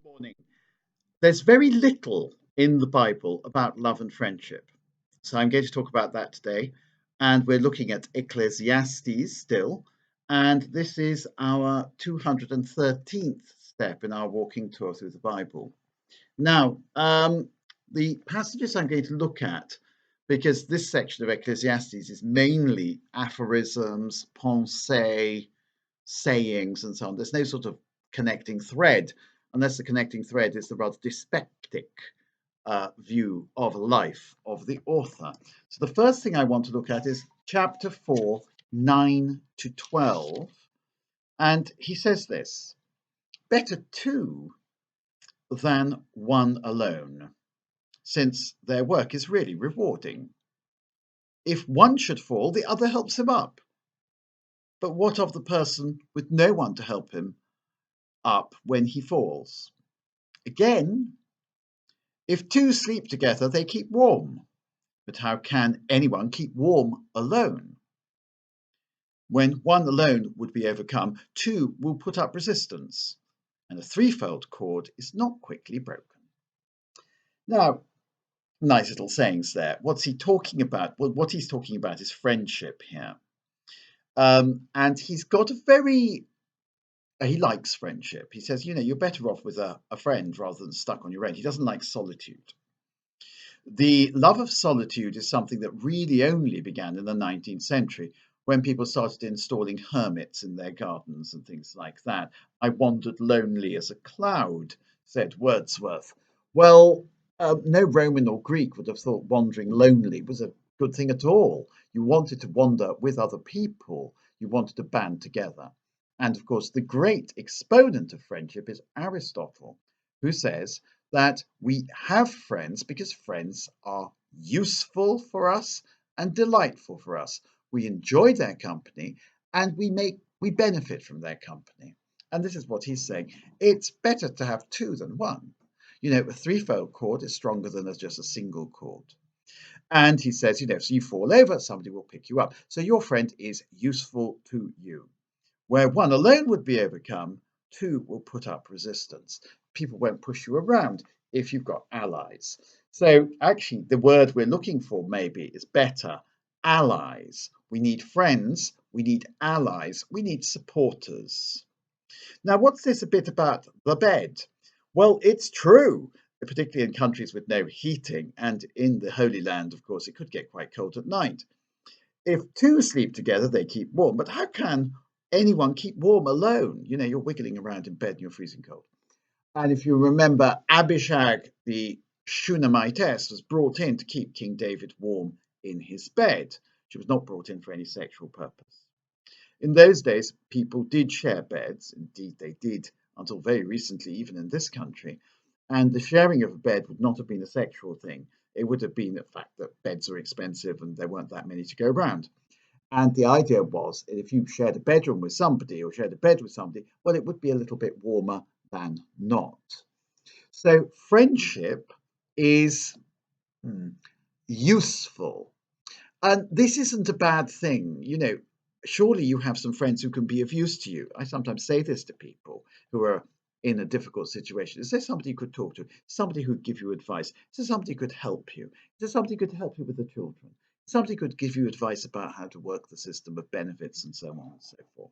Morning. There's very little in the Bible about love and friendship. So I'm going to talk about that today. And we're looking at Ecclesiastes still. And this is our 213th step in our walking tour through the Bible. Now, the passages I'm going to look at, because this section of Ecclesiastes is mainly aphorisms, pensées, sayings, and so on. There's no sort of connecting thread, unless the connecting thread is the rather dyspeptic view of life of the author. So the first thing I want to look at is chapter 4, 9 to 12. And he says this: better two than one alone, since their work is really rewarding. If one should fall, the other helps him up. But what of the person with no one to help him up when he falls? Again, if two sleep together, they keep warm. But how can anyone keep warm alone? When one alone would be overcome, two will put up resistance, and a threefold cord is not quickly broken. Now, nice little sayings there. What's he talking about? Well, what he's talking about is friendship here. And he's got a very he likes friendship. He says, you're better off with a friend rather than stuck on your own. He doesn't like solitude. The love of solitude is something that really only began in the 19th century when people started installing hermits in their gardens and things like that. I wandered lonely as a cloud, said Wordsworth. Well, no Roman or Greek would have thought wandering lonely was a good thing at all. You wanted to wander with other people. You wanted to band together. And of course, the great exponent of friendship is Aristotle, who says that we have friends because friends are useful for us and delightful for us. We enjoy their company and we benefit from their company. And this is what he's saying. It's better to have two than one. A threefold cord is stronger than just a single cord. And he says, if you fall over, somebody will pick you up. So your friend is useful to you. Where one alone would be overcome, two will put up resistance. People won't push you around if you've got allies. So actually, the word we're looking for maybe is better. Allies. We need friends. We need allies. We need supporters. Now, what's this a bit about the bed? Well, it's true, particularly in countries with no heating. And in the Holy Land, of course, it could get quite cold at night. If two sleep together, they keep warm. But how can anyone keep warm alone? You're wiggling around in bed and you're freezing cold. And if you remember, Abishag, the Shunammitess, was brought in to keep King David warm in his bed. She was not brought in for any sexual purpose. In those days, people did share beds. Indeed, they did until very recently, even in this country. And the sharing of a bed would not have been a sexual thing. It would have been the fact that beds are expensive and there weren't that many to go around. And the idea was that if you shared a bedroom with somebody or shared a bed with somebody, well, it would be a little bit warmer than not. So friendship is useful. And this isn't a bad thing. Surely you have some friends who can be of use to you. I sometimes say this to people who are in a difficult situation. Is there somebody you could talk to? Somebody who would give you advice? Is there somebody who could help you? Is there somebody who could help you with the children? Somebody could give you advice about how to work the system of benefits and so on and so forth.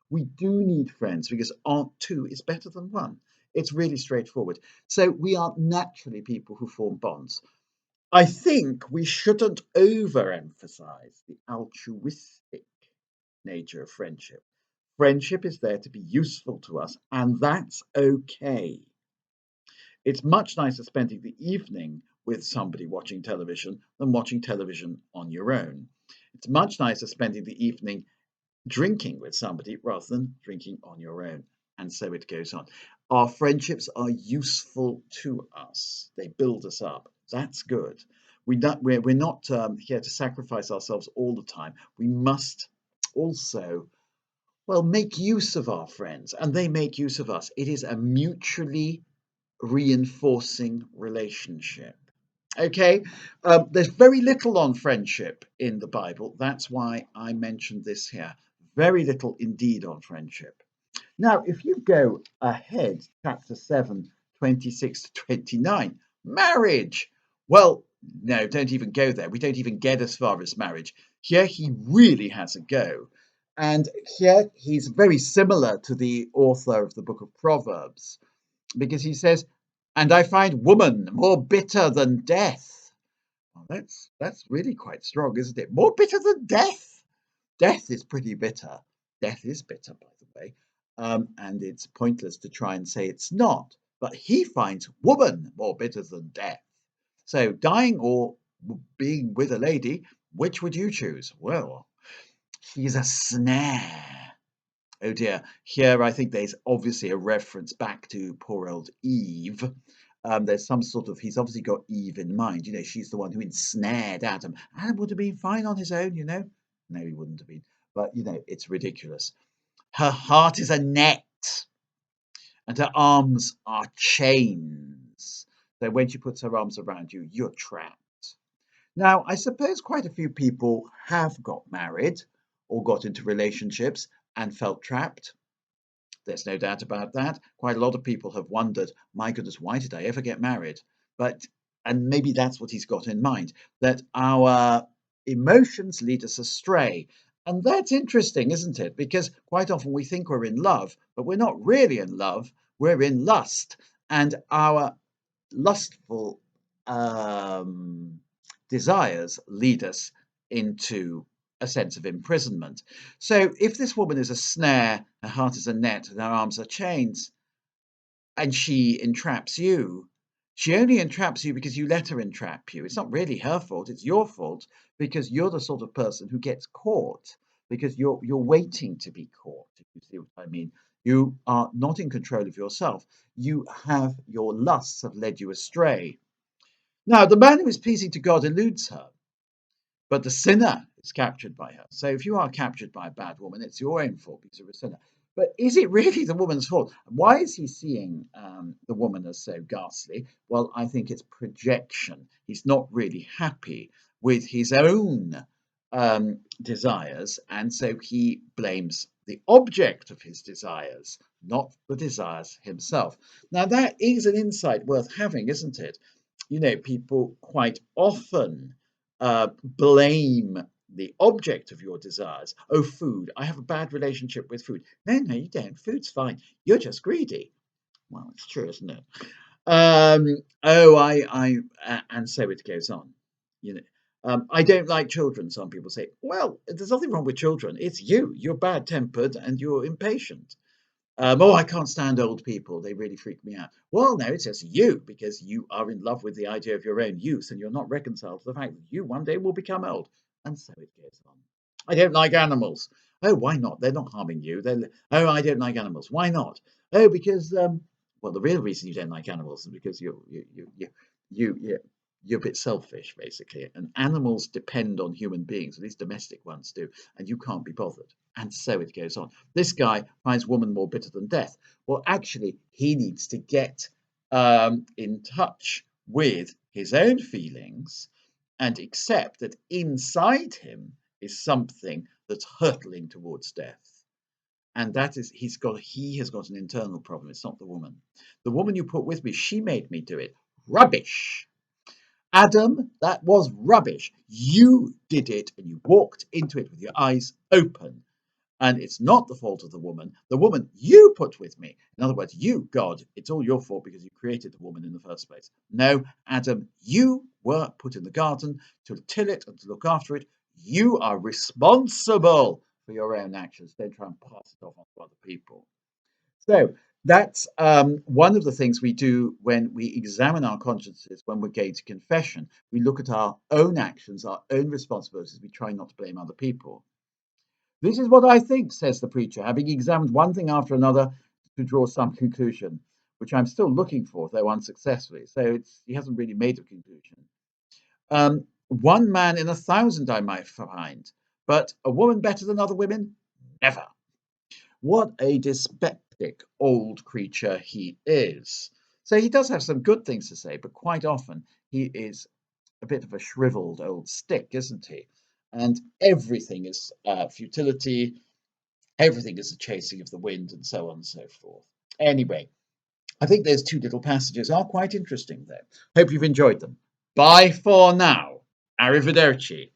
We do need friends because two is better than one. It's really straightforward. So we are naturally people who form bonds. I think we shouldn't overemphasize the altruistic nature of friendship. Friendship is there to be useful to us, and that's okay. It's much nicer spending the evening with somebody watching television than watching television on your own. It's much nicer spending the evening drinking with somebody rather than drinking on your own. And so it goes on. Our friendships are useful to us. They build us up. That's good. We're not here to sacrifice ourselves all the time. We must also, make use of our friends, and they make use of us. It is a mutually reinforcing relationship. Okay, there's very little on friendship in the Bible. That's why I mentioned this here. Very little indeed on friendship. Now, if you go ahead, chapter 7, 26 to 29. Marriage. Well, no, don't even go there. We don't even get as far as marriage. Here he really has a go. And here he's very similar to the author of the book of Proverbs, because he says, and I find woman more bitter than death. Well, that's really quite strong, isn't it? More bitter than death. Death is pretty bitter. Death is bitter, by the way. And it's pointless to try and say it's not. But he finds woman more bitter than death. So dying or being with a lady, which would you choose? Well, she's a snare. Oh dear. Here, I think there's obviously a reference back to poor old Eve. There's some sort of, he's obviously got Eve in mind. You know, she's the one who ensnared Adam. Adam would have been fine on his own, you know. No, he wouldn't have been. But, you know, it's ridiculous. Her heart is a net and her arms are chains. So when she puts her arms around you, you're trapped. Now, I suppose quite a few people have got married or got into relationships and felt trapped. There's no doubt about that. Quite a lot of people have wondered, my goodness, why did I ever get married? And maybe that's what he's got in mind, that our emotions lead us astray. And that's interesting, isn't it? Because quite often we think we're in love, but we're not really in love. We're in lust. And our lustful desires lead us into a sense of imprisonment. So if this woman is a snare, her heart is a net, and her arms are chains, and she entraps you, she only entraps you because you let her entrap you. It's not really her fault, it's your fault, because you're the sort of person who gets caught, because you're waiting to be caught, if you see what I mean. You are not in control of yourself. You have your lusts have led you astray. Now, the man who is pleasing to God eludes her, but the sinner is captured by her. So if you are captured by a bad woman, it's your own fault because you're a sinner. But is it really the woman's fault? Why is he seeing the woman as so ghastly? Well, I think it's projection. He's not really happy with his own desires, and so he blames the object of his desires, not the desires himself. Now, that is an insight worth having, isn't it? You know, people quite often blame the object of your desires. Oh, food. I have a bad relationship with food. No, no, you don't. Food's fine. You're just greedy. Well, it's true, isn't it? And so it goes on. You know, I don't like children. Some people say, well, there's nothing wrong with children. It's you. You're bad-tempered and you're impatient. Oh, I can't stand old people. They really freak me out. Well, no, it's just you, because you are in love with the idea of your own youth and you're not reconciled to the fact that you one day will become old. And so it goes on. I don't like animals. Oh, why not? They're not harming you. Oh, I don't like animals. Why not? Oh, because well, the real reason you don't like animals is because you you're a bit selfish, basically. And animals depend on human beings, at least domestic ones do, and you can't be bothered. And so it goes on. This guy finds woman more bitter than death. Well, actually, he needs to get in touch with his own feelings and accept that inside him is something that's hurtling towards death. And that is, he has got an internal problem. It's not the woman. The woman you put with me, she made me do it. Rubbish. Adam, that was rubbish. You did it and you walked into it with your eyes open. And it's not the fault of the woman you put with me. In other words, you, God, it's all your fault because you created the woman in the first place. No, Adam, you were put in the garden to till it and to look after it. You are responsible for your own actions. Don't try and pass it off onto other people. So that's one of the things we do when we examine our consciences, when we're going to confession. We look at our own actions, our own responsibilities. We try not to blame other people. This is what I think, says the preacher, having examined one thing after another to draw some conclusion, which I'm still looking for, though unsuccessfully. So he hasn't really made a conclusion. One man in 1,000 I might find, but a woman better than other women? Never. What a dyspeptic old creature he is. So he does have some good things to say, but quite often he is a bit of a shriveled old stick, isn't he? And everything is futility, everything is a chasing of the wind, and so on and so forth. Anyway, I think those two little passages are quite interesting, though. Hope you've enjoyed them. Bye for now. Arrivederci.